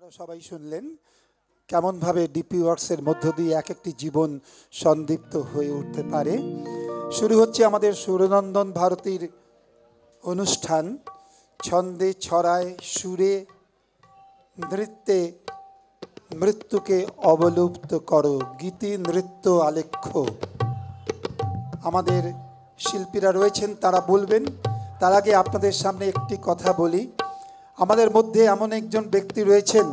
আপনারা সবাই শুনলেন কেমনভাবে ডিপি ওয়ার্কসের মধ্য দিয়ে এক একটি জীবন সন্দীপ্ত হয়ে উঠতে পারে। শুরু হচ্ছে আমাদের সুরনন্দন ভারতীর অনুষ্ঠান। ছন্দে ছড়ায় সুরে নৃত্যে মৃত্যুকে অবলুপ্ত করো, গীতি নৃত্য আলেখ্য। আমাদের শিল্পীরা রয়েছেন, তারা বলবেন। তার আগে আপনাদের সামনে একটি কথা বলি। আমাদের মধ্যে এমন একজন ব্যক্তি রয়েছেন,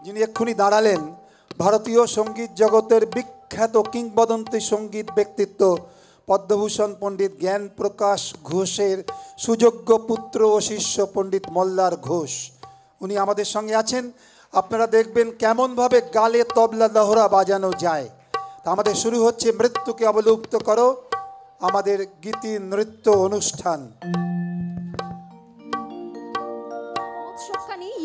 যিনি এক্ষুনি দাঁড়ালেন, ভারতীয় সঙ্গীত জগতের বিখ্যাত কিংবদন্তি সঙ্গীত ব্যক্তিত্ব পদ্মভূষণ পণ্ডিত জ্ঞান প্রকাশ ঘোষের সুযোগ্য পুত্র ও শিষ্য পণ্ডিত মল্লার ঘোষ। উনি আমাদের সঙ্গে আছেন। আপনারা দেখবেন কেমনভাবে গালে তবলা লহরা বাজানো যায়। তা আমাদের শুরু হচ্ছে মৃত্যুকে অবলুপ্ত করো, আমাদের গীতি নৃত্য অনুষ্ঠান।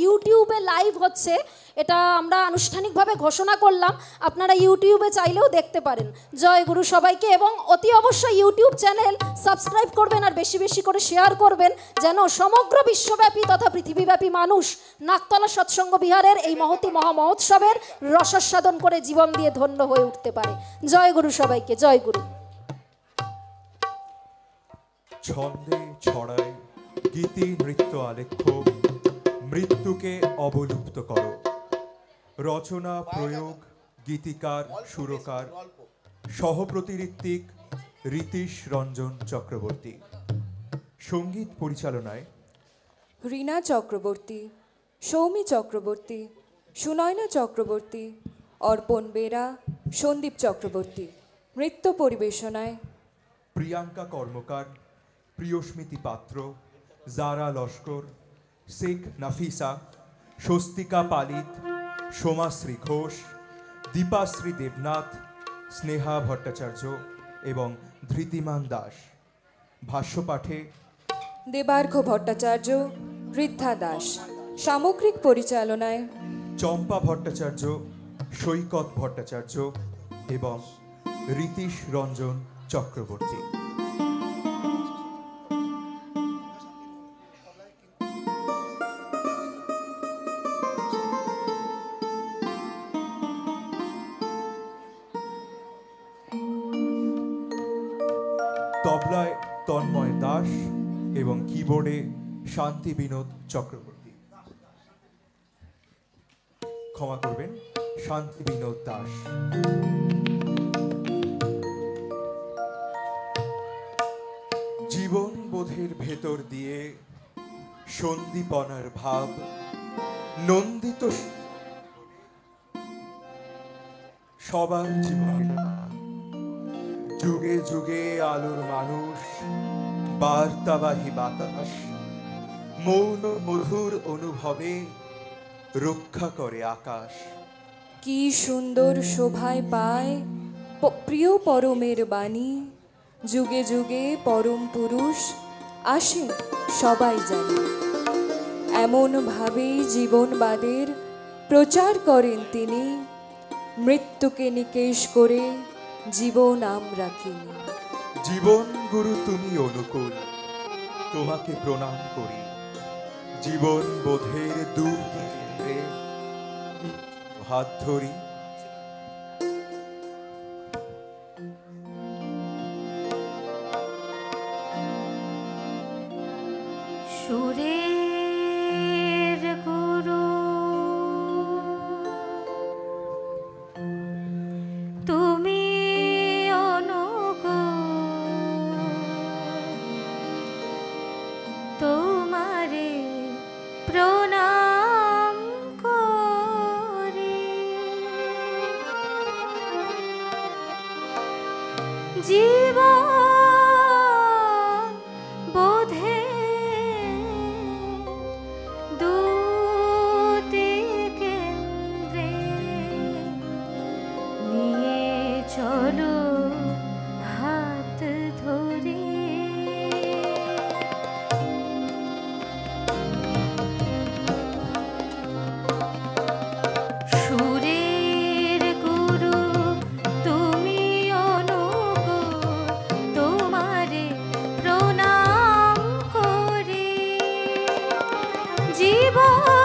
ইউটিউবে লাইভ হচ্ছে, এটা আমরা আনুষ্ঠানিকভাবে ঘোষণা করলাম। আপনারা ইউটিউবে চাইলেও দেখতে পারেন। জয় গুরু সবাইকে, এবং অতি অবশ্যই ইউটিউব চ্যানেল সাবস্ক্রাইব করবেন আর বেশি বেশি করে শেয়ার করবেন, যেন সমগ্র বিশ্বব্যাপী তথা পৃথিবীব্যাপী মানুষ নাকতলা সৎসঙ্গ বিহারের এই মহতি মহামহোৎসবের রসাস্বাদন করে জীবন দিয়ে ধন্য হয়ে উঠতে পারে। জয় গুরু সবাইকে, জয় গুরু। ছন্দে ছড়ায় গীতি নৃত্য আলেখ্য, মৃত্যুকে অবলুপ্ত করো। রচনা প্রয়োগ গীতিকার সুরকার সহপ্রতিঋত্বিক রীতিশ রঞ্জন চক্রবর্তী। সঙ্গীত পরিচালনায় রীনা চক্রবর্তী, সৌমি চক্রবর্তী, সুনয়না চক্রবর্তী, অর্পণ বেরা, সন্দীপ চক্রবর্তী। নৃত্য পরিবেশনায় প্রিয়াঙ্কা কর্মকার, প্রিয়স্মিতি পাত্র, জারা লস্কর, শেখ নাফিসা, স্বস্তিকা পালিত, সোমাশ্রী ঘোষ, দীপাশ্রী দেবনাথ, স্নেহা ভট্টাচার্য এবং ধৃতিমান দাস। ভাষ্যপাঠে দেবার্ঘ ভট্টাচার্য, ঋদ্ধা দাস। সামগ্রিক পরিচালনায় চম্পা ভট্টাচার্য, সৈকত ভট্টাচার্য এবং রীতিশ রঞ্জন চক্রবর্তী। তবলায় তন্ময় দাস এবং কিবোর্ডে শান্তি বিনোদ চক্রবর্তী। ক্ষমা করবেন, শান্তি বিনোদ দাস। জীবন বোধের ভেতর দিয়ে সন্দীপনার ভাব নন্দিত সবার জীবনে। যুগে যুগে আলোর মানুষ, বার্তাবাহী বাতাস, মৌন মধুর অনুভবে রক্ষা করে আকাশ। কি সুন্দর শোভায় পায় প্রিয় পরমের বাণী। যুগে যুগে পরম পুরুষ আসে সবাই জানে। এমনভাবেই জীবনবাদের প্রচার করেন তিনি। মৃত্যুকে নিকেশ করে জীবন আমরা কিনি। জীবন গুরু তুমি অনুকূল, তোমাকে প্রণাম করি। জীবন বোধের দূর কেন্দ্রে হাত ধরি। সুরের গুরু তুমি তোমারে প্রণাম করি। জীবন বোধে দুটি কেন্দ্রে নিয়ে চলো হাত ধরে। সুরের গুরু তুমি জীবন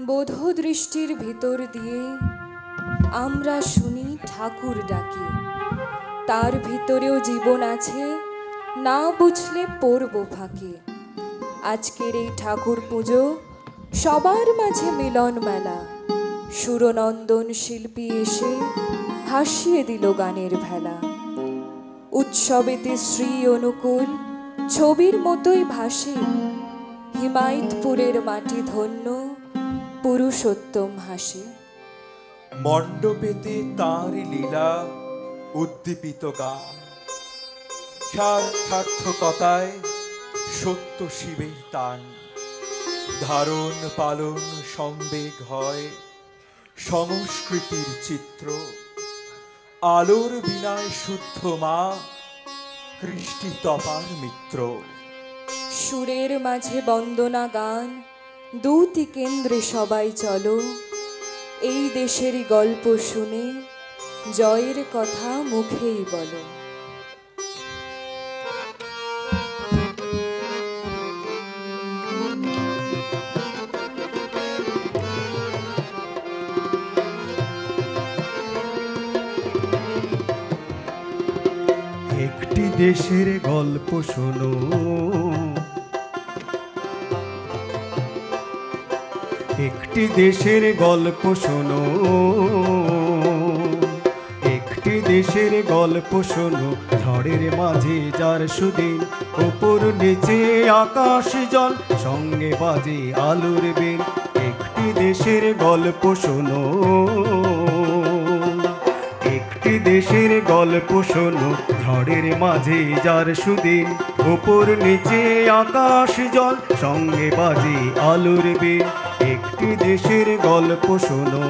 বোধ দৃষ্টির ভিতর দিয়ে আমরা শুনি ঠাকুর ডাকে, তার ভিতরেও জীবন আছে, না বুঝলে পড়ব ফাঁকে। আজকের এই ঠাকুর পুজো সবার মাঝে মিলন মেলা, সুরনন্দন শিল্পী এসে হাসিয়ে দিল গানের ভেলা। উৎসবেতে শ্রী অনুকূল ছবির মতোই ভাসে, হিমায়তপুরের মাটি ধন্য পুরুষোত্তম হাসে। মণ্ডপেতে তাঁর লীলা উদ্দীপিত গান, সার্থকতায় সত্য শিবের তান। ধারণ পালন সম্বেগ হয় সংস্কৃতির চিত্র, আলোর বিনায় শুদ্ধ মা কৃষ্টি তপার মিত্র। সুরের মাঝে বন্দনা গান, দুটি কেন্দ্রে সবাই চলো, এই দেশেরই গল্প শুনে জয়ের কথা মুখেই বলো। একটি দেশের গল্প শোনো, একটি দেশের গল্প শোনো, একটি দেশের গল্প শোনো। ঝড়ের মাঝে যার সুদিন, উপর নিচে আকাশ জল, সঙ্গে বাজে আলোর বিন। একটি দেশের গল্প শোনো, একটি দেশের গল্প শোনো। ঝড়ের মাঝে যার সুদিন, উপর নিচে আকাশ জল, সঙ্গে বাজে আলোর বিন। একটি দেশের গল্প শোনো।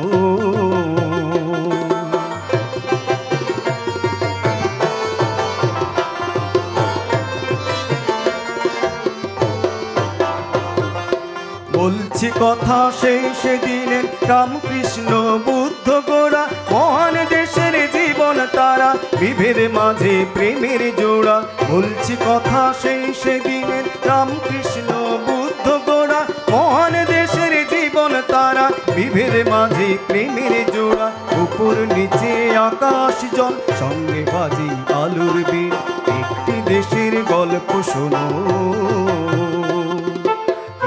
বলছি কথা সেই সেদিনের, রামকৃষ্ণ বুদ্ধ গোড়া, মহান দেশের জীবন তারা, বিভেদ মাঝে প্রেমের জোড়া। বলছি কথা সেই সেদিনের, রামকৃষ্ণ বুদ্ধ গোড়া, মহান দেশের জীবন তারা, বিভেদ মাঝে প্রেমের জোড়া। উপর নিচে আকাশ জল, সঙ্গে বাজি আলোর বিন। একটি দেশের গল্প শোনো,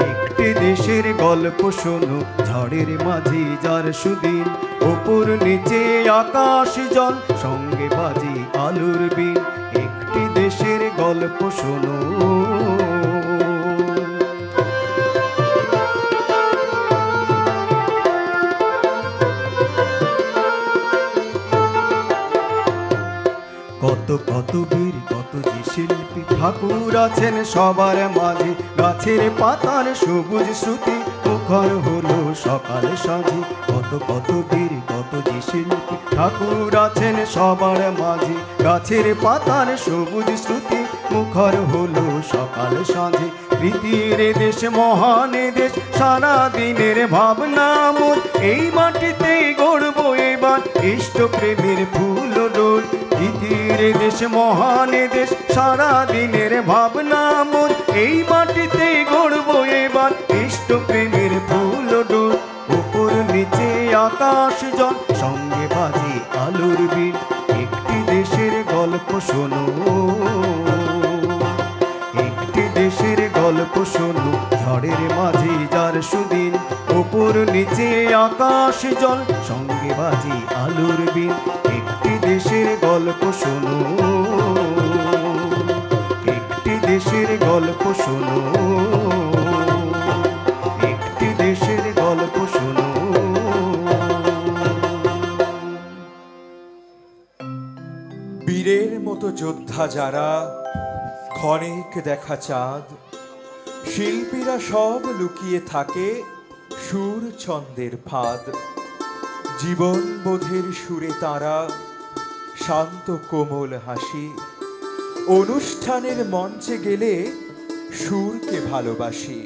একটি দেশের গল্প শোনো। ঝড়ের মাঝে যার সুদিন, উপর নিচে আকাশ জল, সঙ্গে বাজি আলোর বিন। একটি দেশের গল্প শোনো। কত কত বীর, কত যে শিল্পী, ঠাকুর আছেন সবার মাঝে। গাছের পাতার সবুজ শ্রুতি, মুখর হলো সকাল সাঁঝে। কত কত বীর, কত যে শিল্পী, ঠাকুর আছেন সবার মাঝে। গাছের পাতার সবুজ শ্রুতি, মুখর হলো সকাল সাঁঝে। প্রীতির দেশ, মহান দেশ, সারা দিনের ভাবনা মোর। এই মাটিতেই গড়ব এবার ইষ্ট প্রেমের ফুল ডোর। প্রীতির দেশ, মহান দেশ, সারা দিনের ভাবনা মোর। এই মাটিতেই গড়ব এবার ইষ্ট প্রেমের ফুল ডোর। উপর নিচে আকাশ জল, সঙ্গে বাজে আলোর বিন। একটি দেশের গল্প শোনো, একটি দেশের গল্প শোনো। ঝড়ের মাঝে যার সুদিন, উপর নিচে আকাশ জল, সঙ্গে বাজে আলোর বিন। একটি দেশের গল্প শোনো, একটি দেশের গল্প শোনো, একটি দেশের গল্প শোনো। বীরের মতো যোদ্ধা যারা, ক্ষণিক দেখা চাঁদ। শিল্পীরা সব লুকিয়ে থাকে সুর ছন্দের ফাঁদ। জীবন বোধের সুরে তারা, শান্ত কোমল হাসি। অনুষ্ঠানের মঞ্চে গেলে সুরকে ভালোবাসি।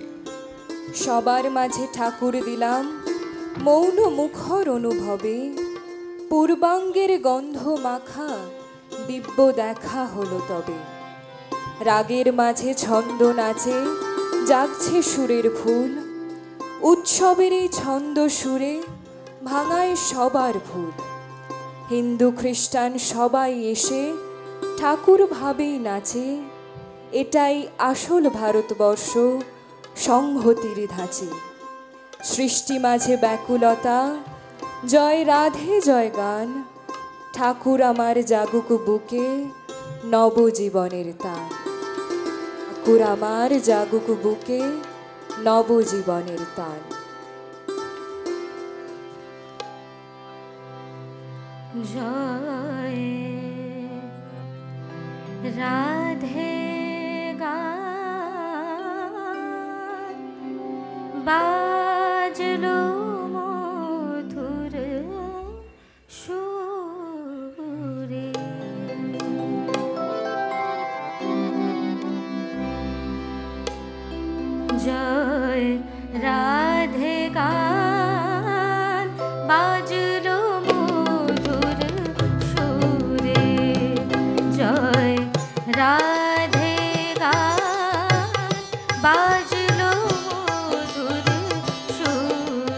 সবার মাঝে ঠাকুর দিলাম মৌন মুখর অনুভবে, পূর্বাঙ্গের গন্ধ মাখা দিব্য দেখা হলো তবে। রাগের মাঝে ছন্দ নাচে, জাগছে সুরের ফুল, উৎসবের এই ছন্দ সুরে ভাঙায় সবার ভুল। হিন্দু খ্রিস্টান সবাই এসে ঠাকুর ভাবেই নাচে, এটাই আসল ভারতবর্ষ সংহতির ধাঁচে। সৃষ্টি মাঝে ব্যাকুলতা, জয় রাধে জয় গান, ঠাকুর আমার জাগুক বুকে নবজীবনের তান। ঠাকুর আমার জাগুক বুকে নবজীবনের তান। জয় রাধে গান বাজলো মধুর সুরে। জয় রাধে গান বাজলো মধুর সুরে। জয় রাধে গান বাজলো মধুর সুরে।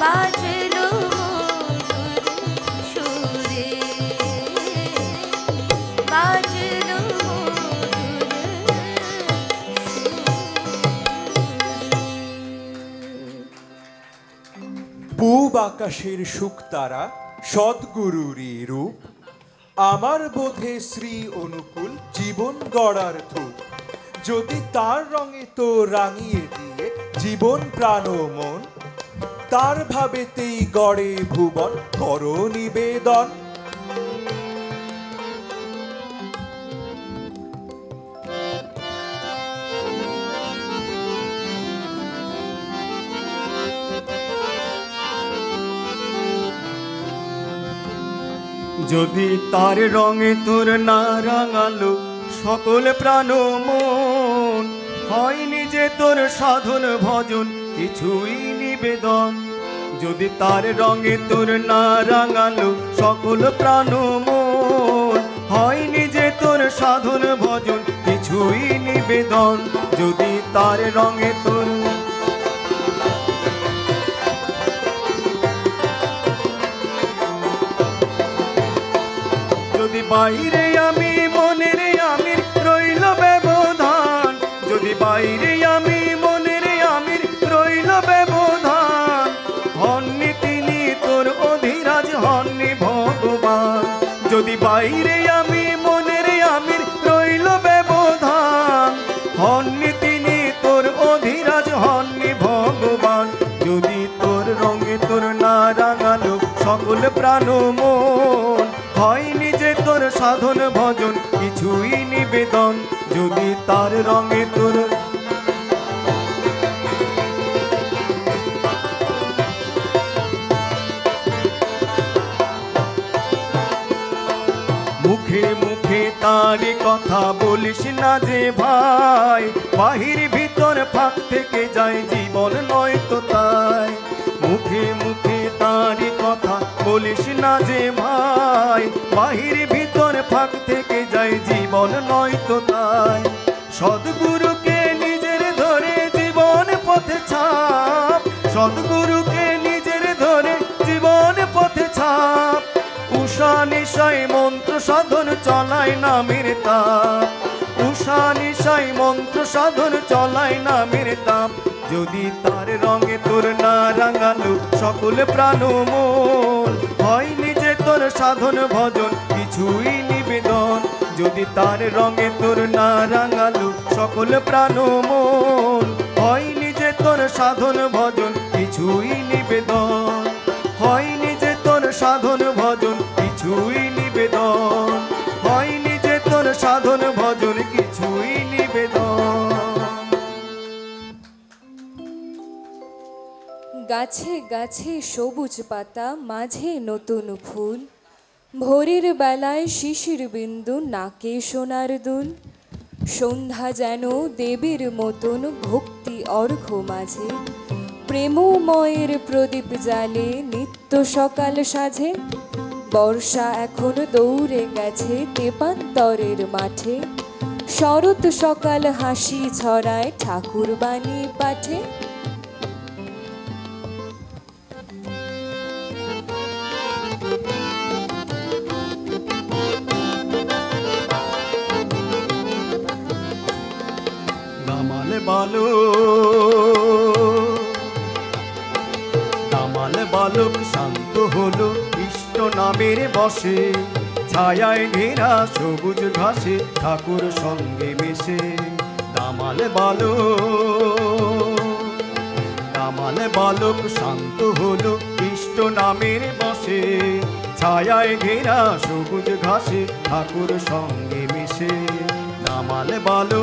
বাজলো মধুর সুরে, বাজলো পূব আকাশের শুকতারা সদ্গুরুরই রূপ, আমার বোধে শ্রী অনুকূল জীবন গড়ার ধূপ। যদি তার রঙে তো রাঙিয়ে দিয়ে জীবন প্রাণ ও মন, তার ভাবেতেই গড়ে ভুবন কর নিবেদন। যদি তার রঙে তোর না রাঙালো সকল প্রাণ মন, হয়নি যে তোর সাধন ভজন কিছুই নিবেদন। যদি তার রঙে তোর না রাঙালো সকল প্রাণ মন, হয়নি যে তোর সাধন ভজন কিছুই নিবেদন। যদি তার রঙে তোর যদি বাইরে আমি মনের আমির রইল ব্যবধান, যদি বাইরে আমি মনের আমির রইল ব্যবধান, হননি তিনি তোর অধিরাজ হননি ভগবান। যদি বাইরে আমি মনের আমির রইল ব্যবধান, হননি তিনি তোর অধিরাজ হননি ভগবান। যদি তোর রঙে তোর না রাঙালো সকল প্রাণ মন, হয়নি যে তোর সাধন ভজন কিছুই নিবেদন। যদি তার রঙে তোর মুখে মুখে তার কথা বলিস না যে ভাই, বাহির ভিতর ফাঁক থেকে যায় জীবন নয় তো তাই। মুখে মুখে তার কথা বলিস না যে ভাই, বাহির ভিতর ফাঁক থেকে যায় জীবন নয় তো তাই। সদ্গুরুকে নিজের ধরে জীবন পথে ছাপ, সদ্গুরুকে নিজের ধরে জীবন পথে ছাপ। উষা নিশায় মন্ত্র সাধন চলায় নামের তাপ, উষা নিশায় মন্ত্র সাধন চলায় নামের তাপ। যদি তার রঙে তোর না রাঙালো সকল প্রাণ মন, হয়নি যে তোর সাধন ভজন কিছুই নিবেদন। যদি তার রঙে তোর না রাঙালো সকল প্রাণ মন, হয়নি যে তোর সাধন ভজন কিছুই নিবেদন। হয়নি যে তোর সাধন ভজন কিছুই নিবেদন, হয়নি যে তোর সাধন ভজন কিছুই নিবেদন। গাছে গাছে সবুজ পাতা, মাঝে নতুন ফুল, ভোরের বেলায় শিশির বিন্দু, নাকে সোনার দুল। সন্ধ্যা যেন দেবীর মতন ভক্তি অর্ঘ্য মাঝে, প্রেমময়ের প্রদীপ জালে নিত্য সকাল সাজে। বর্ষা এখন দৌড়ে গেছে তেপান্তরের মাঠে, শরৎ সকাল হাসি ছড়ায় ঠাকুর বাণী পাঠে। দামাল বালক, দামাল বালক শান্ত হলো ইষ্ট নামের বসে, ছায়ায় ঘেরা সবুজ ঘাসে ঠাকুর সঙ্গে মিশে। দামাল বালক, দামাল বালক শান্ত হলো ইষ্ট নামের বসে, ছায়ায় ঘেরা সবুজ ঘাসে ঠাকুর সঙ্গে মিশে। দামাল বালক,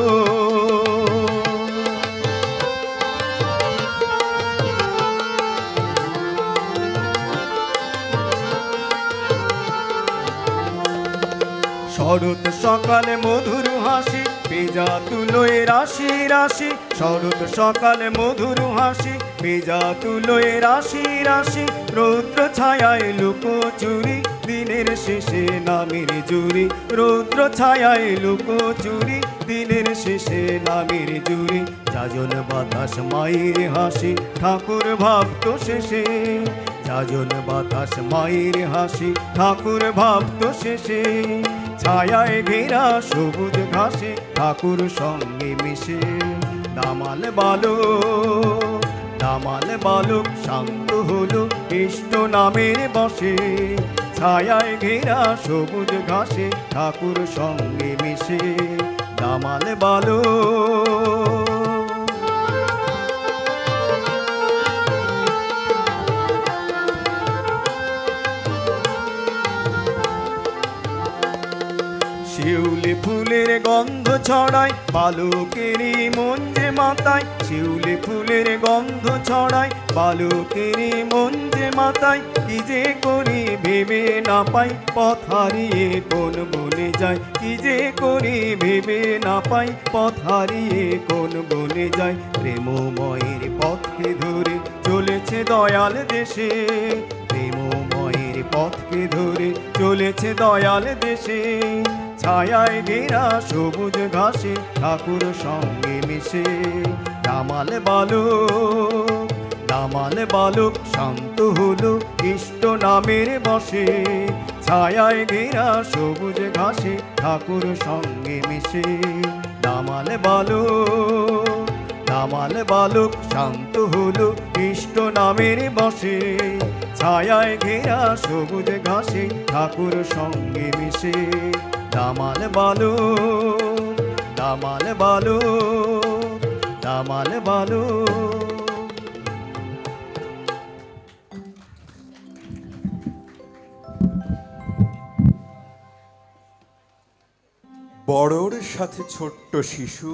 শরৎ সকালে মধুর হাসি পেজা তুলোয় রাশি রাশি, শরৎ সকালে মধুর হাসি পেজা তুলোয় রাশি রাশি। রৌদ্র ছায়ায় লুকো চুরি দিনের শেষে নামের জুরি, রৌদ্র ছায়ায় লুকো চুরি দিনের শেষে নামের জুড়ে যাজন বাতাস মায়ের হাসি ঠাকুর ভাবত শেষে যাজন বাতাস মায়ের হাসি ঠাকুর ভাবত শেষে ছায়ায় ঘেরা সবুজ ঘাসে ঠাকুর সঙ্গে মিশে দামাল বালক শান্ত হলো কৃষ্ণ নামের বসে ছায়ায় ঘেরা সবুজ ঘাসে ঠাকুর সঙ্গে মিশে দামাল বালক শিউলি ফুলের গন্ধ ছড়ায় বালকেরই মন যে মাতায় শিউলি ফুলের গন্ধ ছড়ায় বালকেরই মন যে মাতায় কি যে করি ভেবে না পাই পথ হারিয়ে কোন বনে যায় কি যে করি ভেবে না পাই পথ হারিয়ে কোন বনে যায় প্রেমময়ের পথকে ধরে চলেছে দয়াল দেশে প্রেমময়ের পথকে ধরে চলেছে দয়াল দেশে ছায়ায় ঘেরা সবুজ ঘাসে ঠাকুর সঙ্গে মিশে দামাল বালক শান্ত হলো কৃষ্ণ নামের বসে ছায়ায় ঘেরা সবুজ ঘাসে ঠাকুর সঙ্গে মিশে দামাল বালক শান্ত হলো কৃষ্ণ নামের বসে ছায়ায় ঘেরা সবুজ ঘাসে ঠাকুর সঙ্গে মিশে দামাল বালক বড়র সাথে ছোট্ট শিশু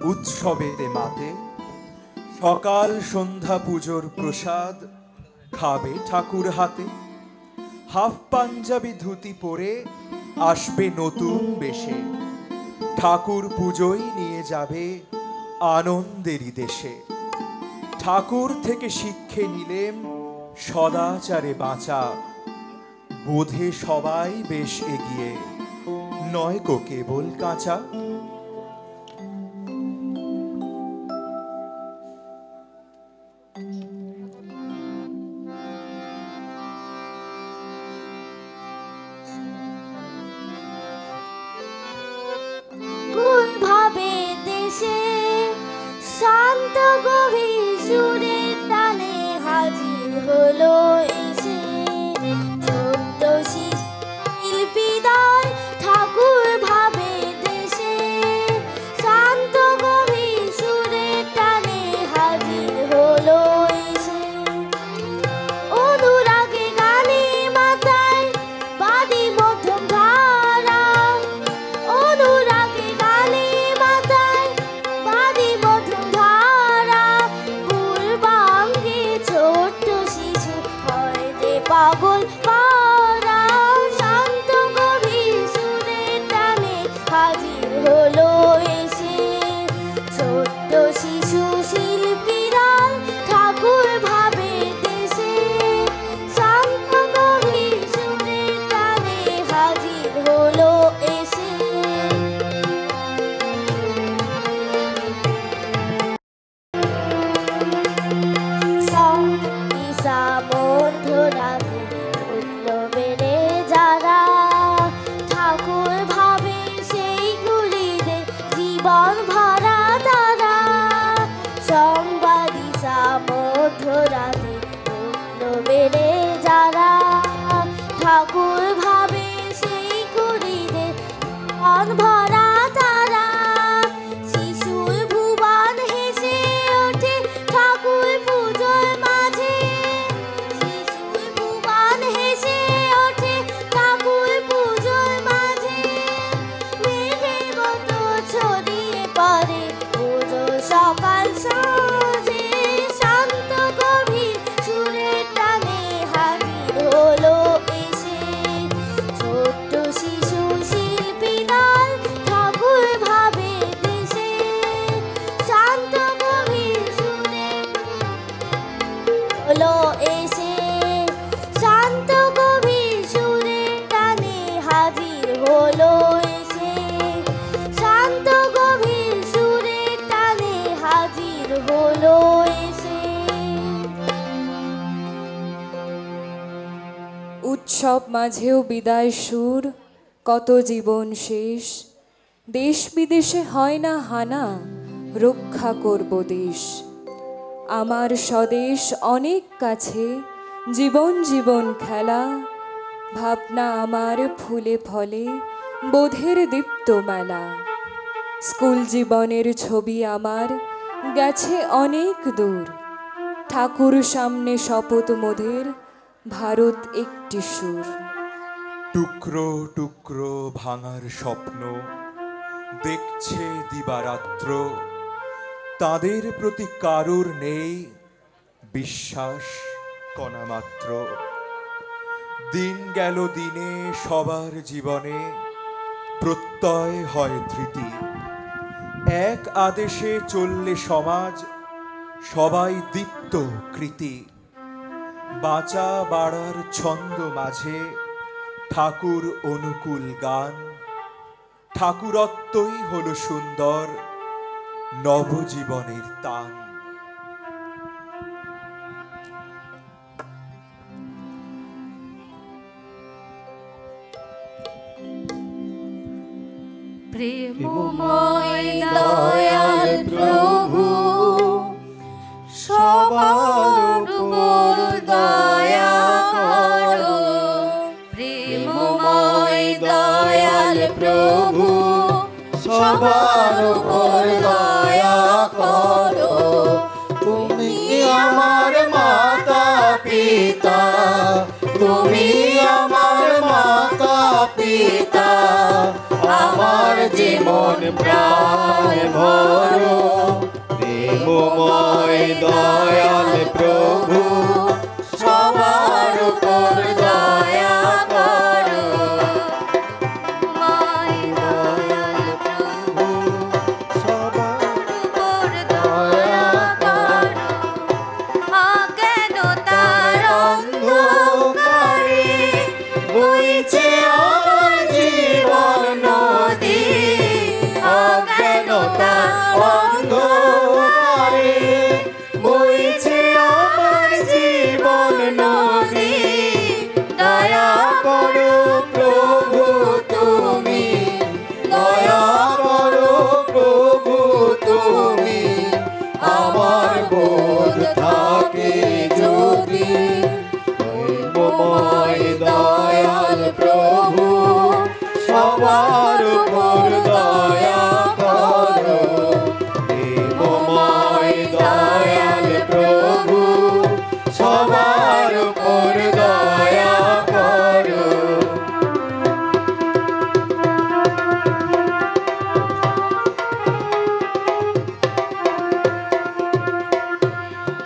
উৎসবেতে মাতে সকাল সন্ধ্যা পুজোর প্রসাদ খাবে ঠাকুর হাতে হাফ পাঞ্জাবি ধুতি পরে আসবে নতুন বেশে ঠাকুর পুজোয় নিয়ে যাবে আনন্দেরই দেশে ঠাকুর থেকে শিক্ষে নিলেম সদাচারে বাঁচা বোধে সবাই বেশ এগিয়ে নয় কো কেবল কাঁচা কোন ভাবে দেশে শান্ত গভীর সুরের টানে হাজির হলো এসে ছোট্ট শিল্পী দল ঠাকুর ভাবে দেশে শান্ত গভীর সুরের টানে হাজির হলো এসে অনুরাগে গানে মাথায় বাদী মধ্যম ধারা অনুরাগে গানে মাথায় বাদী মধ্যম ধারা পূর্বাঙ্গে ছোট্ট শিশু হয় যে পাগল পারা শান্ত গভীর সুরের টানে হাজির হলো এসে ছোট্ট শিশু শিল্পী দল ঠাকুর ভাবে দেশে শান্ত গভীর সুরের টানে হাজির হলো এসে মধ্যরাতে উঠলো বেড়ে যারা ঠাকুর ভাবে সেইগুলিতে জীবন ভরা তারা সংবাদিসা মধ্যরাতে উঠলো বেড়ে যারা ঠাকুর ভাবে সেইগুলিতে জীবন ভরা তারা শিশুর ভুবন হেসে ওঠে ঠাকুর পুজোর মাঝে শিশুর ভুবন হেসে ওঠে ঠাকুর পুজোর মাঝে মেঘের মতো ছড়িয়ে পড়ে পুজো সকাল সাঁঝে শান্ত গভীর সুরের টানে হাজির হলো এসে ছোট্ট শিশু শিল্পী দল ঠাকুর ভাবে দেশে শান্ত গভীর সুরের হলো এসে শান্ত গভীর সুরের টানে হাজির হলো এসে শান্ত উৎসব মাঝেও বিদায় সুর, কত জীবন শেষ। দেশ বিদেশে হয় না হানা, রক্ষা করব দেশ। আমার স্বদেশ অনেক কাছে, জীবন জীবন খেলা। ভাবনা আমার ফুলে ফলে, বোধের দীপ্ত মেলা। স্কুল জীবনের ছবি আমার গেছে অনেক দূর। ঠাকুর সামনে শপথ মোদের, ভারত একটি সুর। টুকরো টুকরো ভাঙার স্বপ্ন দেখছে দিবারাত্র, তাদের প্রতি কারুর নেই বিশ্বাস কণামাত্র। দিন গেল দিনে সবার জীবনে প্রত্যয় হয় ধৃতি। এক আদেশে চললে সমাজ, সবাই দীপ্ত কৃতি। বাঁচা বাড়ার ছন্দ মাঝে ঠাকুর অনুকূল গান। ঠাকুরত্বই হলো সুন্দর নবজীবনের তান। প্রেমময় দয়াল প্রভু, সবার উপর দয়া করো। প্রেমময় দয়াল প্রভু, সবার উপর দয়া করো। তুমি আমার মাতা পিতা, তুমি আমার মাতা পিতা। আমার জীবন প্রাণ ভরো। প্রেমময় দয়াল প্রভু, সবার উপর দয়া করো। প্রেমময় দয়াল প্রভু, সবার উপর দয়া করো। অজ্ঞানতার অন্ধকারে বইছে আমার জীবন নদী। অজ্ঞানতার অন্ধকারে বইছে আমার জীবন নদী। দয়া করো প্রভু তুমি, দয়া করো প্রভু তুমি। আমার বোধ থাকে যদি, প্রেমময় দয়াল প্রভু, সবার উপর দয়া করো। প্রেমময় দয়াল প্রভু, সবার উপর দয়া করো।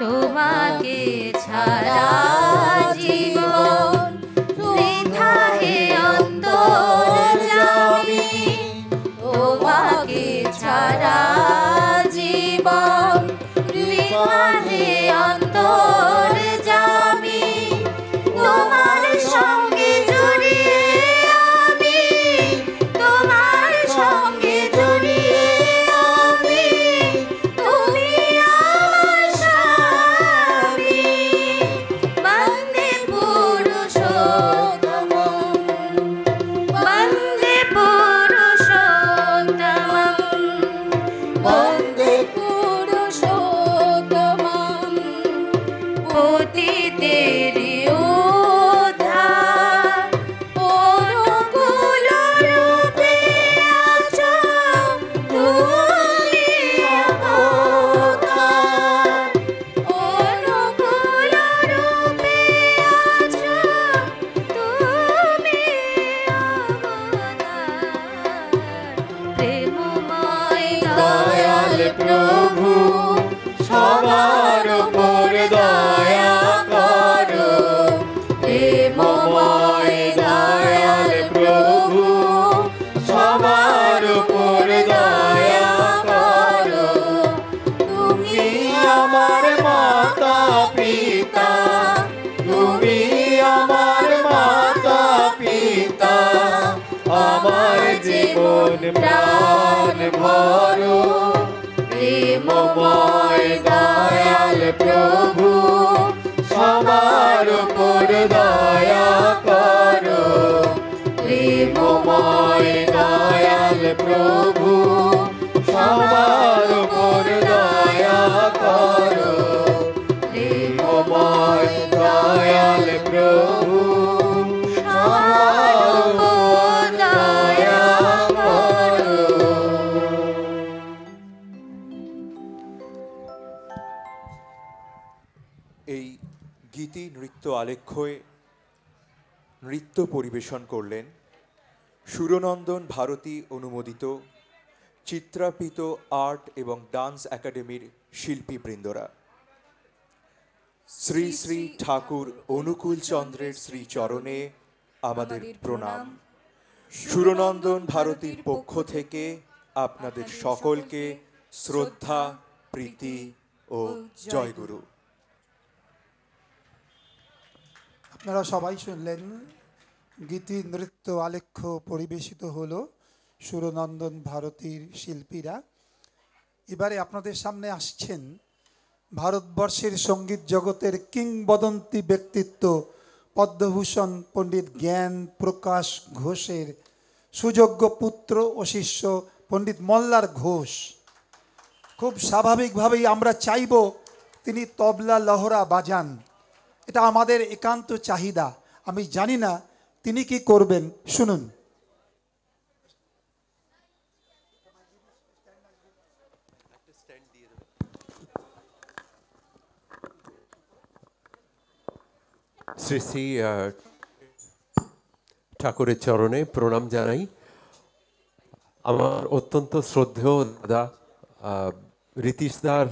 তোমাকে ছাড়া জীবন বৃথা হে অন্তর্যামী। তোমাকে ছাড়া জীবন বৃথা হে অন্তর্যামী। তোমার সঙ্গে জড়িয়ে আমি, তোমার সঙ্গে জড়িয়ে আমি। তুমি আমার স্বামী। বন্দে পুরুষোত্তম, বন্দে পুরুষোত্তম, বন্দে পুরুষোত্তম। পতিতের উদ্ধার, অনুকূল রূপে আছো তুমি অবতার। অনুকূল রূপে আছো তুমি অবতার। প্রেমময় দয়াল প্রভু, সবার উপর দয়া করো। প্রেমময় দয়াল প্রভু, সবার উপর দয়া করো। তুমি আমার মাতা পিতা, তুমি আমার মাতা পিতা। আমার জীবন প্রাণ ভরো। প্রেমময় দয়াল প্রভু, সবার উপর দয়া করো। প্রভু সবার উপর দয়া করো প্রেমময় দয়াল প্রভু সবার উপর দয়া করো। এই গীতি নৃত্য আলেখ্যে নৃত্য পরিবেশন করলেন সুরনন্দন ভারতী অনুমোদিত চিত্রাপিত আর্ট এবং ডান্স একাডেমির শিল্পীবৃন্দরা। শ্রী শ্রী ঠাকুর অনুকূল চন্দ্রের শ্রীচরণে আমাদের প্রণাম। সুরনন্দন ভারতীর পক্ষ থেকে আপনাদের সকলকে শ্রদ্ধা, প্রীতি ও জয়গুরু। আপনারা সবাই শুনলেন গীতি নৃত্য আলেখ্য পরিবেশিত হলো সুরনন্দন ভারতীর শিল্পীরা। এবারে আপনাদের সামনে আসছেন ভারতবর্ষের সঙ্গীত জগতের কিংবদন্তি ব্যক্তিত্ব পদ্মভূষণ পণ্ডিত জ্ঞান প্রকাশ ঘোষের সুযোগ্য পুত্র ও শিষ্য পণ্ডিত মল্লার ঘোষ। খুব স্বাভাবিকভাবেই আমরা চাইব তিনি তবলা লহরা বাজান, এটা আমাদের একান্ত চাহিদা। আমি জানি না তিনি কি করবেন, শুনুন। শ্রী শ্রী ঠাকুরের চরণে প্রণাম জানাই। আমার অত্যন্ত শ্রদ্ধেয় দাদা রীতিশদার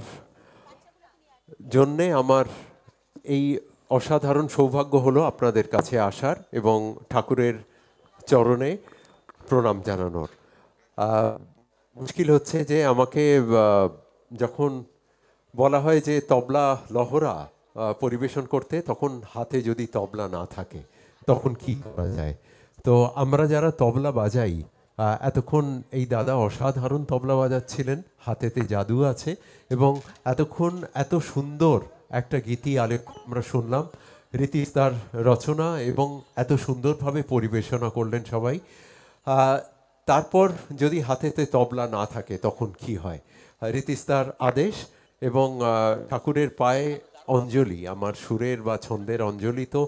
জন্যে আমার এই অসাধারণ সৌভাগ্য হলো আপনাদের কাছে আসার এবং ঠাকুরের চরণে প্রণাম জানানোর। মুশকিল হচ্ছে যে আমাকে যখন বলা হয় যে তবলা লহরা পরিবেশন করতে, তখন হাতে যদি তবলা না থাকে তখন কি করা যায়। তো আমরা যারা তবলা বাজাই, এতক্ষণ এই দাদা অসাধারণ তবলা বাজাচ্ছিলেন, হাতেতে জাদু আছে এবং এতক্ষণ এত সুন্দর একটা গীতি আলেখ্য আমরা শুনলাম। রীতিশ তার রচনা এবং এত সুন্দরভাবে পরিবেশনা করলেন সবাই। তারপর যদি হাতেতে তবলা না থাকে তখন কি হয়। রীতিশ তার আদেশ এবং ঠাকুরের পায়ে অঞ্জলি, আমার সুরের বা ছন্দের অঞ্জলি তো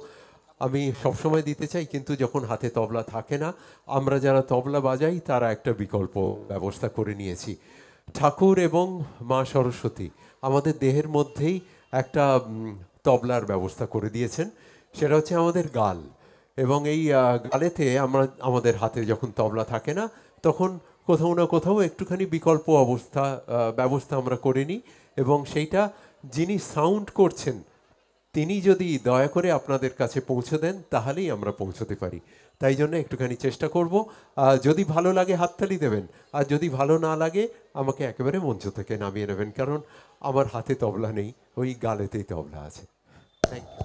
আমি সবসময় দিতে চাই, কিন্তু যখন হাতে তবলা থাকে না, আমরা যারা তবলা বাজাই তারা একটা বিকল্প ব্যবস্থা করে নিয়েছি। ঠাকুর এবং মা সরস্বতী আমাদের দেহের মধ্যেই একটা তবলার ব্যবস্থা করে দিয়েছেন, সেটা হচ্ছে আমাদের গাল। এবং এই গালেতে আমরা আমাদের হাতে যখন তবলা থাকে না, তখন কোথাও না কোথাও একটুখানি বিকল্প ব্যবস্থা আমরা করে নিই এবং সেইটা যিনি সাউন্ড করছেন তিনি যদি দয়া করে আপনাদের কাছে পৌঁছে দেন তাহলেই আমরা পৌঁছতে পারি। তাই জন্য একটুখানি চেষ্টা করব। যদি ভালো লাগে হাততালি দেবেন, আর যদি ভালো না লাগে আমাকে একেবারে মঞ্চ থেকে নামিয়ে নেবেন, কারণ আমার হাতে তবলা নেই, ওই গালেতেই তবলা আছে। Thank you.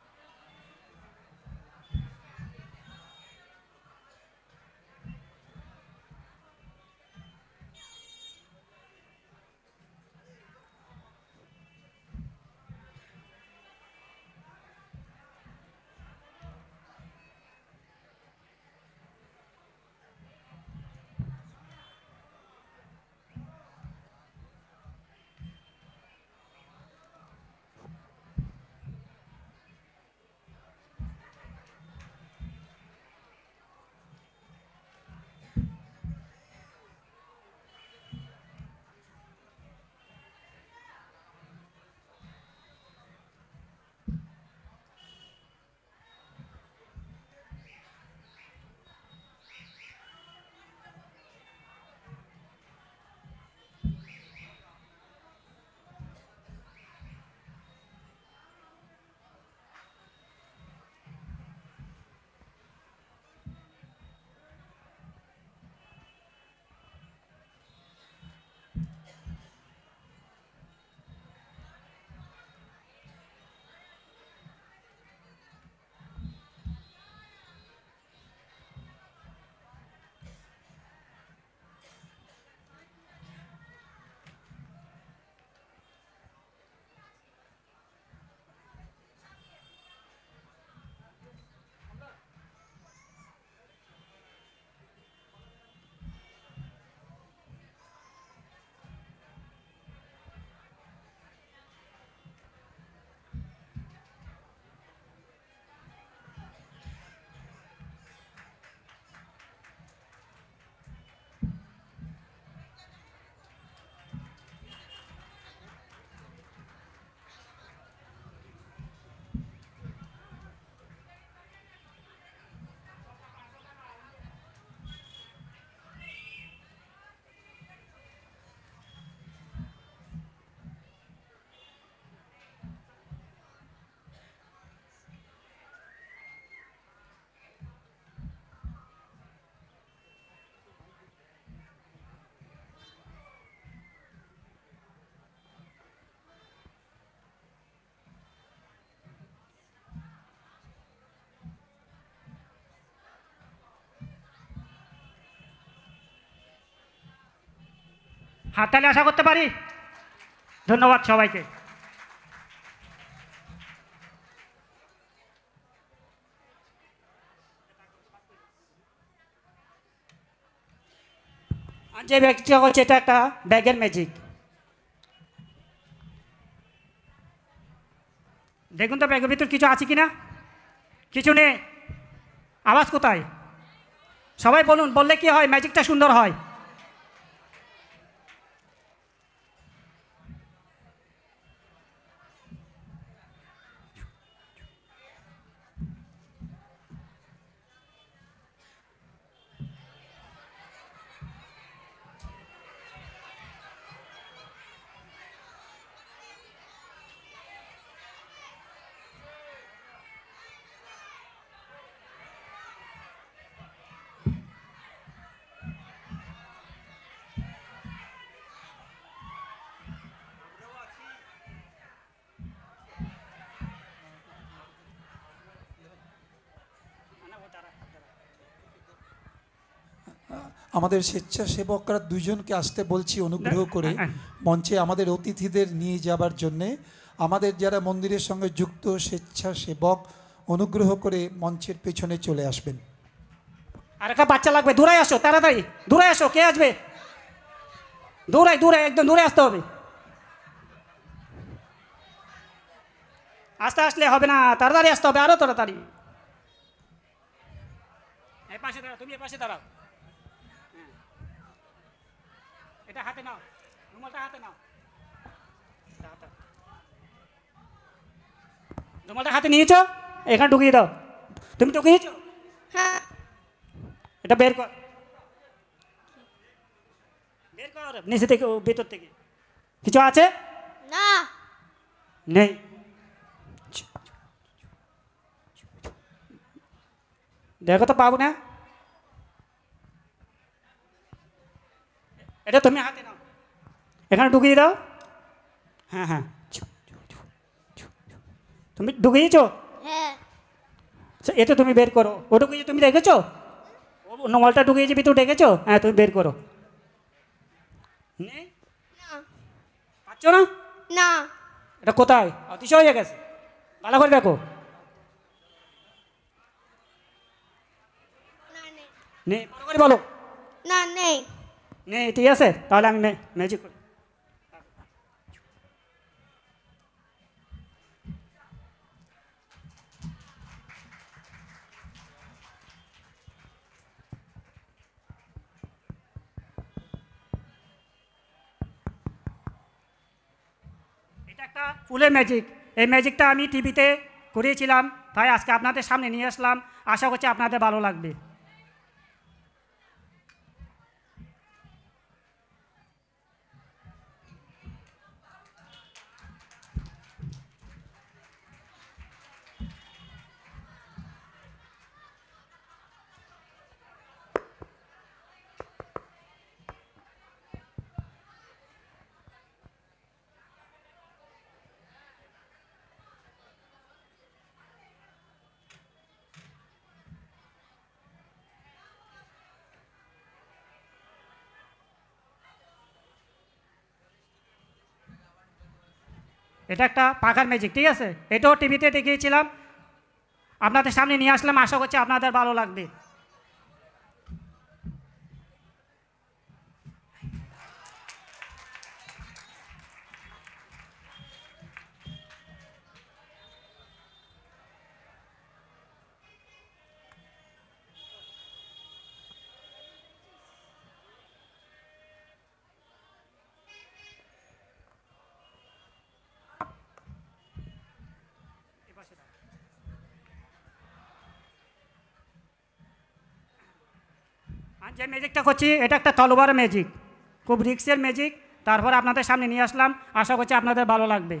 হাততালি আশা করতে পারি? ধন্যবাদ সবাইকে। আর যে ব্যাগটা হচ্ছে এটা একটা ব্যাগের ম্যাজিক। দেখুন তো ব্যাগের ভিতর কিছু আছে কি না? কিছু নেই। আওয়াজ কোথায়? সবাই বলুন, বললে কি হয় ম্যাজিকটা সুন্দর হয়। আমাদের স্বেচ্ছাসেবকরা দুজনকে আসতে বলছি অনুগ্রহ করে মঞ্চে আমাদের অতিথিদের নিয়ে যাবার জন্যে। আমাদের যারা মন্দিরের সঙ্গে যুক্ত স্বেচ্ছাসেবক অনুগ্রহ করে মঞ্চের পেছনে চলে আসবেন। আর একটা বাচ্চা লাগবে, দূরে আসো তাড়াতাড়ি, দূরে আসো। কে আসবে? দূরে দূরে, একদম দূরে আসতে হবে। আস্তে আসলে হবে না, তাড়াতাড়ি আসতে হবে, আরো তাড়াতাড়ি। এই পাশে দাঁড়াও, তুমি এই পাশে দাঁড়াও। এটা হাতে নাও, রুমালটা হাতে নাও। রুমালটা হাতে নিয়েছো, এখানে ঢুকিয়ে দাও। তুমি ঢুকিয়েছো? হ্যাঁ। এটা বের কর, বের কর নিচে থেকে, ভেতর থেকে। কিছু আছে? না। নেই। দেখো তো পাবো না। এটা তুমি হাতে নাও, এখানে ঢুকিয়ে দাও। হ্যাঁ হ্যাঁ, তুমি ঢুকিয়েছো? হ্যাঁ। আচ্ছা, এটা তুমি বের করো। ও ঢুকিয়েছো, তুমি দেখেছো? নমলটা ঢুকিয়েছে ভিতর, দেখেছো? হ্যাঁ, তুমি বের করো। নেই? না। পাচ্ছ না? না। এটা কোথায়? অতিশয় হয়ে গেছে, ভালো করে দেখো। না নেই। নেই, ভালো করে বলো। না নেই। নেই, ঠিক আছে, তাহলে আমি ম্যাজিক করি। এটা একটা ফুলের ম্যাজিক। এই ম্যাজিকটা আমি টিভিতে করিয়েছিলাম, তাই আজকে আপনাদের সামনে নিয়ে আসলাম। আশা করছি আপনাদের ভালো লাগবে। এটা একটা পাখার ম্যাজিক, ঠিক আছে? এটাও টিভিতে দেখিয়েছিলাম, আপনাদের সামনে নিয়ে আসলাম। আশা করছি আপনাদের ভালো লাগবে। আর যে ম্যাজিকটা করছি এটা একটা তলোয়ার ম্যাজিক, খুব রিক্সের ম্যাজিক। তারপর আপনাদের সামনে নিয়ে আসলাম, আশা করছি আপনাদের ভালো লাগবে।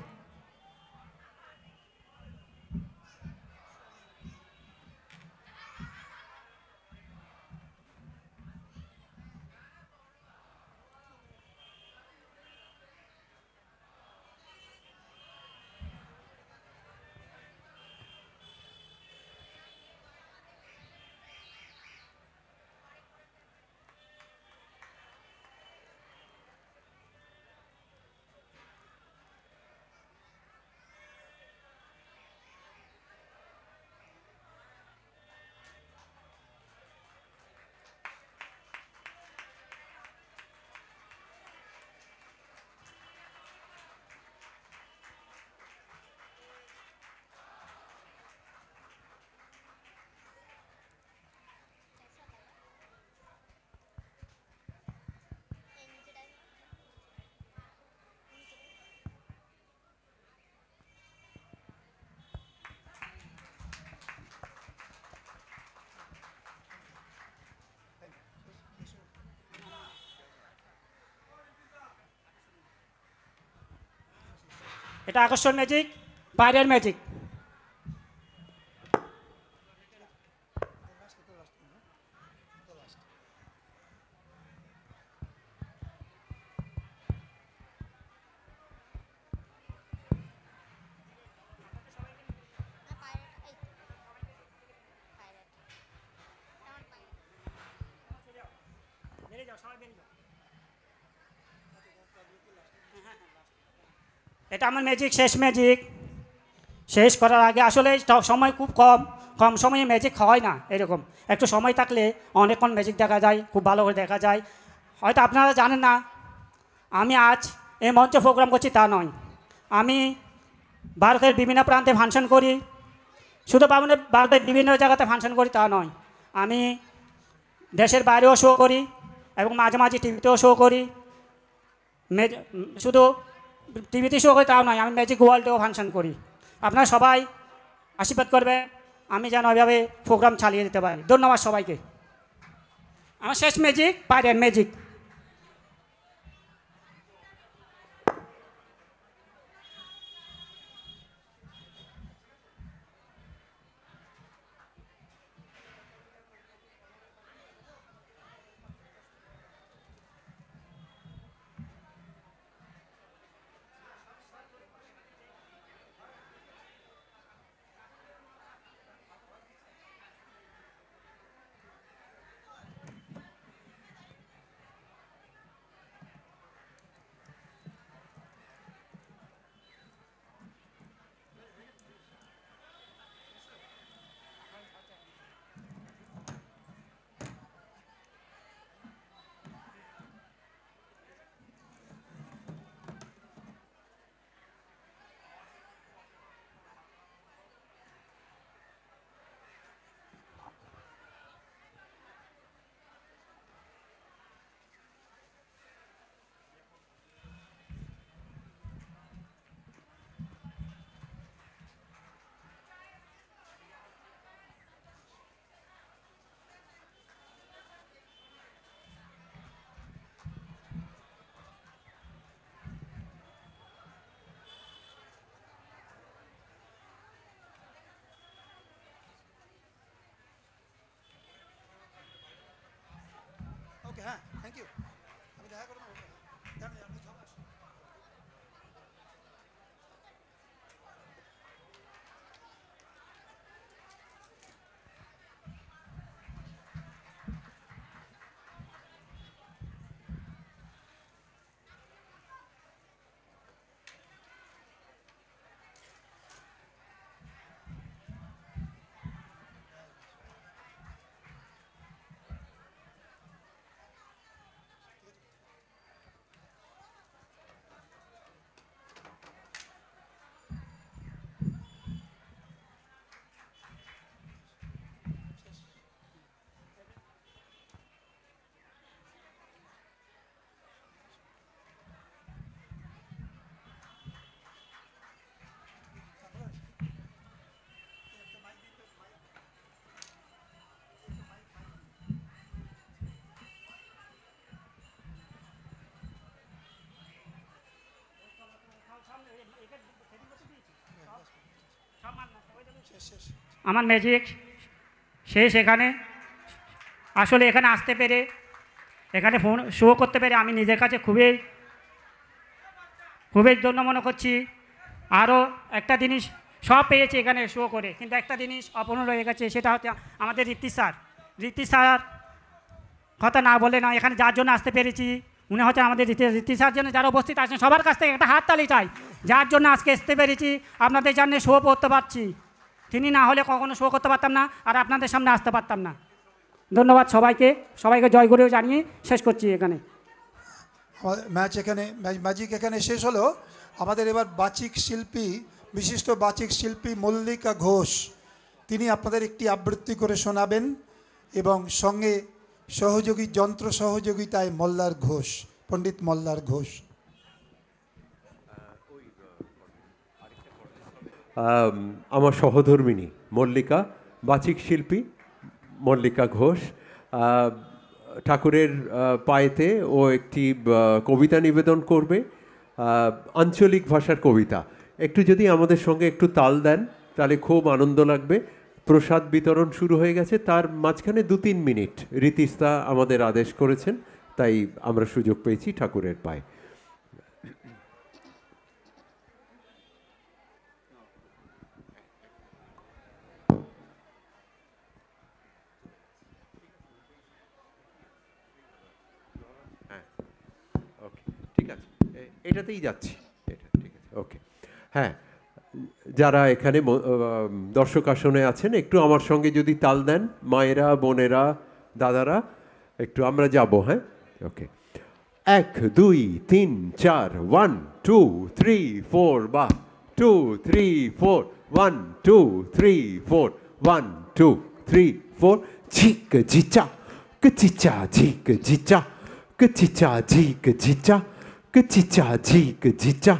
এটা আকর্ষণ ম্যাজিক, বাইরের ম্যাজিক। এটা আমার ম্যাজিক, শেষ ম্যাজিক। শেষ করার আগে আসলে সময় খুব কম সময়ে ম্যাজিক হয় না, এরকম একটু সময় থাকলে অনেকক্ষণ ম্যাজিক দেখা যায়, খুব ভালো করে দেখা যায়। হয়তো আপনারা জানেন না আমি আজ এই মঞ্চে প্রোগ্রাম করছি তা নয়, আমি ভারতের বিভিন্ন প্রান্তে ফাংশন করি। শুধু ভারতের বিভিন্ন জায়গাতে ফাংশন করি তা নয়, আমি দেশের বাইরেও শো করি এবং মাঝে মাঝে টিভিতেও শো করি। শুধু টিভিতে শো করি তাও নয়, আমি ম্যাজিক ওয়ার্ল্ডেও ফাংশন করি। আপনারা সবাই আশীর্বাদ করবে আমি যেন ওইভাবে প্রোগ্রাম চালিয়ে দিতে পারি। ধন্যবাদ সবাইকে। আমার শেষ ম্যাজিক, বাইরের ম্যাজিক। ওকে, হ্যাঁ, থ্যাংক ইউ। আমি দেখা করবো। আমার ম্যাজিক শেষ এখানে। আসলে এখানে আসতে পেরে, এখানে ফোন শো করতে পেরে আমি নিজের কাছে খুবই ধন্য মনে করছি। আরও একটা জিনিস সব পেয়েছি এখানে শো করে, কিন্তু একটা জিনিস অপূর্ণ রয়ে গেছে, সেটা হচ্ছে আমাদের ঋত্বিক স্যার কথা না বলে না, এখানে যার জন্য আসতে পেরেছি উনি হচ্ছে আমাদের ঋত্বিক স্যার জন্য যারা উপস্থিত আছেন সবার কাছ থেকে একটা হাততালি চাই, যার জন্য আজকে আসতে পেরেছি, আপনাদের জন্য শো করতে পারছি। তিনি না হলে কখনো শো করতে পারতাম না, আর আপনাদের সামনে আসতে পারতাম না। ধন্যবাদ সবাইকে জয়গুরু জানিয়ে শেষ করছি এখানে। ম্যাজিক এখানে শেষ হলো। আমাদের এবার বিশিষ্ট বাচিক শিল্পী মল্লিকা ঘোষ, তিনি আপনাদের একটি আবৃত্তি করে শোনাবেন এবং সঙ্গে যন্ত্র সহযোগিতায় পণ্ডিত মল্লার ঘোষ। আমার সহধর্মিণী মল্লিকা, বাচিক শিল্পী মল্লিকা ঘোষ, ঠাকুরের পায়েতে ও একটি কবিতা নিবেদন করবে, আঞ্চলিক ভাষার কবিতা। একটু যদি আমাদের সঙ্গে একটু তাল দেন তাহলে খুব আনন্দ লাগবে। প্রসাদ বিতরণ শুরু হয়ে গেছে, তার মাঝখানে 2-3 মিনিট রীতিস্তা আমাদের আদেশ করেছেন, তাই আমরা সুযোগ পেয়েছি ঠাকুরের পায়ে। ওকে, ঠিক আছে, এটাতেই যাচ্ছি, এটা ঠিক আছে, ওকে। হ্যাঁ, যারা এখানে দর্শক আসনে আছেন একটু আমার সঙ্গে যদি তাল দেন, মায়েরা, বোনেরা, দাদারা, একটু আমরা যাব। হ্যাঁ, ওকে, 1 2 3 4 1 2 3 4 বা 2 3 4 1 2 3 4 1 2 3 4 ঝিক ঝিচা কচিচা ঝিক ঝিচা কচিচা ঝিক ঝিচা কচিচা ঝিক ঝিচা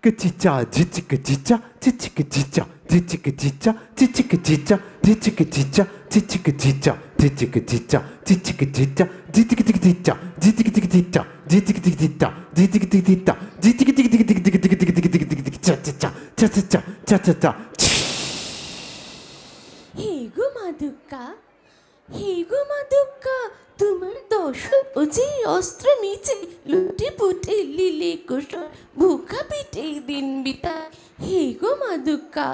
kchicha chichik chicha chichik chicha chichik chicha chichik chicha chichik chicha chichik chicha chichik chicha chichik chicha chichik chicha chichik chicha chichik chicha chichik chicha chichik chicha cha cha cha cha cha cha. হে গো মা দুর্গা, হে গো মা দুর্গা, তোমার দশ বুঝে অস্ত্র নিচে লুটে পুটে লিলে কোষর ভুখা পিটে দিন বিতা। হে গো মা দুর্গা,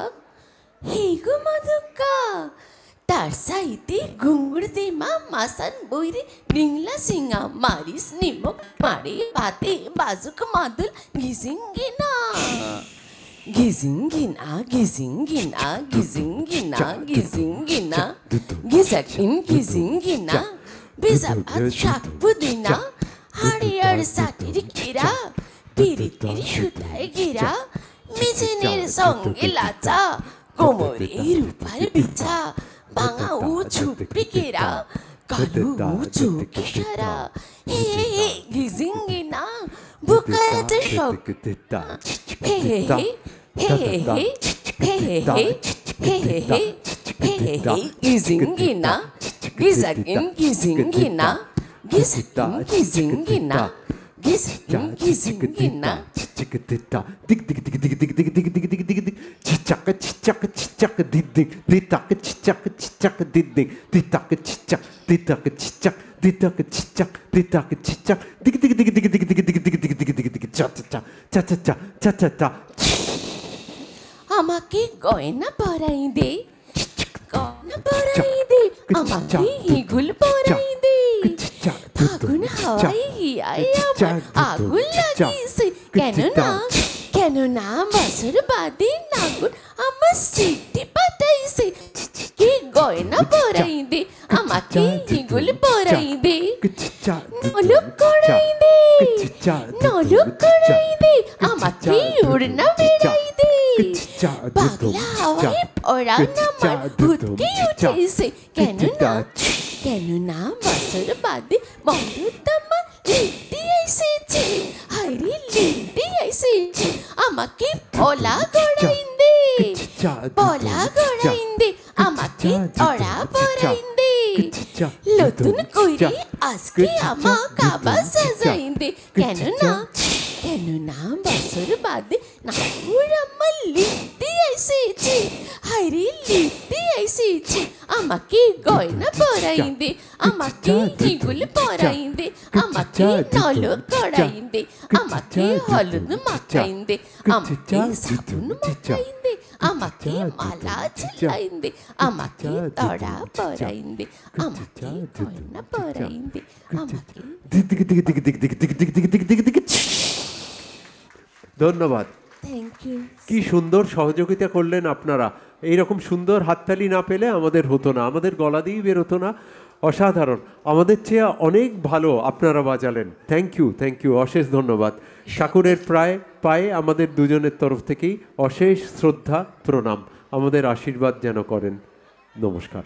হে গো মা দুর্গা, তার সাইতে ঘুঙুর দে মা মাসান বইরে ডিংলা সিংহা মারিস নিমক মারে পাতে বাজুক মাদুল ঘিসিঙ্গিনা ঘিসিঙ্গিনা ঘিসিঙ্গিনা ঘিসিঙ্গিনা ঘিসিঙ্গিনা ঘিসাকিন ঘিসিঙ্গিনা বেজাবাদ শাক পুদিনা হাড়িয়ার সাটির ঘেরা পিরিতির সুতায় ঘেরা মিছিনের সঙ্গে লাচা কোমরে রূপার বিছা ভাঙা উঁচু পিকেরা কালো উঁচু কিশারা হে হে ঘিসিঙ্গিনা বুকাতে সব হে হে হে হে হে হে হে হে হে হে হে ঘিসিঙ্গিনা ঘিসাকিন ঘিসিঙ্গিনা ঘিসাকিন ঘিসিঙ্গিনা ঘিসাকিন ঘিসিঙ্গিনা chichikita dig dig dig dig dig dig dig dig dig dig dig chichaka chichaka chichaka dig dig ditaka chichaka chichaka dig dig ditaka chichak ditaka chichak ditaka chichak ditaka chichak dig dig dig dig dig dig dig dig dig dig dig dig cha cha cha cha cha cha cha cha. আমাকে গয়না পরাই দে, গয়না পরাই দে, আমাকে হিগুল পরাই দে, ফাগুন হাওয়াই হিয়ায় আমার আগুন লাগিয়েছে, কেন না কেন না বছর বাদে নাগুন আমার সিটি পাঠাইছে। কি গয়না পরাই দে, আমাকে হিগুল পরাই দে, নলক করাই দে, নলক করাই দে, আমাকে উড়না বেড়াই দে, পাগলা হাওয়ায় ওরা আমার ভূতকে উঠেছে, কেন না বছর বাদে বন্ধুত্বমা লিখতে এসেছে, হাইরে লিখতে এসেছে, আমাকে পলা গড়াইন দে, পলা গড়াইন দে, আমাকে তড়া পরাইন দে, নতুন কইরে আজকে আমা কাবা সাজাইন দে, কেন না বছর বাদে নাকুর আমার লিখতে এসেছে, হাইরে লিখতে এসেছে, আমাকে গয়না পরাইন দে, আমাকে হিগুল পরাইন দে, আমাকে নলক করাইন দে, আমাকে হলুদ মাখাইন দে, আমাকে সাবুন মাখাইন দে, আমাকে মালা ঝুলাইন দে, আমাকে তড়া পরাইন দে, আমাকে গয়না পরাইন দে, আমাকে। ধন্যবাদ, থ্যাংক ইউ। কি সুন্দর সহযোগিতা করলেন আপনারা। এইরকম সুন্দর হাততালি না পেলে আমাদের হতো না, আমাদের গলা দিয়েই বেরোতো না। অসাধারণ, আমাদের চেয়ে অনেক ভালো আপনারা বাজালেন। থ্যাংক ইউ, অশেষ ধন্যবাদ। ঠাকুরের পায়ে আমাদের দুজনের তরফ থেকেই অশেষ শ্রদ্ধা প্রণাম, আমাদের আশীর্বাদ যেন করেন। নমস্কার।